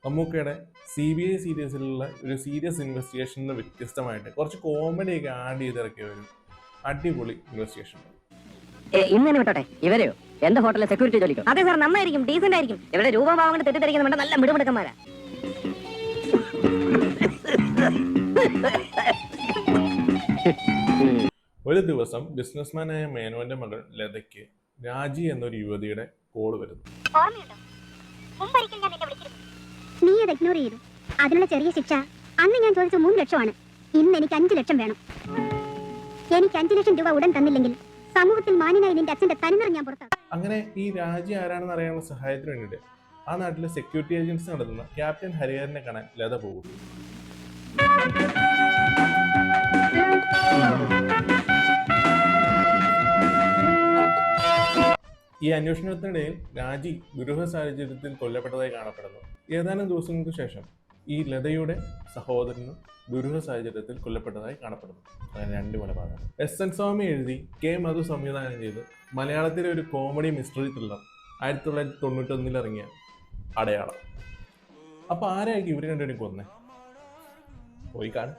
മമ്മൂക്കയുടെ CBI സീരീസിലുള്ള ഒരു serious ഇൻവെസ്റ്റിഗേഷനിൽ വ്യത്യസ്തമായിട്ട് കുറച്ച് കോമഡി ഒക്കെ ആഡ് ചെയ്തിറക്കിയ ഒരു അടിപൊളി ഇൻവെസ്റ്റിഗേഷൻ. ഇങ്ങനെ വിട്ടോട്ടെ. ഇവരെയോ എന്റെ ഹോട്ടലിലെ സെക്യൂരിറ്റി ജോലിക്കോ? അതെ സാർ, നന്നായിരിക്കും, ഡീസന്റ് ആയിരിക്കും. ഇവരുടെ രൂപഭാവം കൊണ്ട് തെറ്റിദ്ധരിക്കുന്നുണ്ട്. നല്ല മിടുമിടുക്കന്മാരാ. ഒരു ദിവസം ബിസിനസ്മാനായ മേനോന്റെ മകൾ ലതയ്ക്ക് രാജി എന്നൊരു യുവതിയുടെ കോള് വരുന്നു. നീ അത് ഇഗ്നോർ ചെയ്തു. അതിനുള്ള ചെറിയ ശിക്ഷ അന്ന് ഞാൻ ചോദിച്ച 3 ലക്ഷമാണ്. ഇന്ന് എനിക്ക് 5 ലക്ഷം വേണം. എനിക്ക് 5 ലക്ഷം രൂപ ഉടൻ തന്നില്ലെങ്കിൽ സമൂഹത്തിൽ മാന്യനായി നിന്റെ അച്ഛന്റെ തനിനിറം ഞാൻ പുറത്താക്കും. അങ്ങനെ ഈ രാജി ആരാണെന്ന് അറിയാനുള്ള സഹായത്തിന് വേണ്ടിയിട്ട് ആ നാട്ടിലെ സെക്യൂരിറ്റി ഏജൻസി നടത്തുന്ന ക്യാപ്റ്റൻ ഹരിഹരനെ കാണാൻ ലത പോകും. ഈ അന്വേഷണത്തിനിടയിൽ രാജി ദുരൂഹ സാഹചര്യത്തിൽ കൊല്ലപ്പെട്ടതായി കാണപ്പെടുന്നു. ഏതാനും ദിവസങ്ങൾക്ക് ശേഷം ഈ ലതയുടെ സഹോദരനും ദുരൂഹ സാഹചര്യത്തിൽ കൊല്ലപ്പെട്ടതായി കാണപ്പെടുന്നു. അങ്ങനെ 2 കൊലപാതകം. SN സ്വാമി എഴുതി K മധു സംവിധാനം ചെയ്ത് മലയാളത്തിലെ ഒരു കോമഡി മിസ്റ്ററി ത്രില്ലർ 1991 ഇറങ്ങിയ അടയാളം. അപ്പൊ ആരായിരിക്കും ഇവർ രണ്ടുപേരും കൊന്നേ? പോയി കാണും.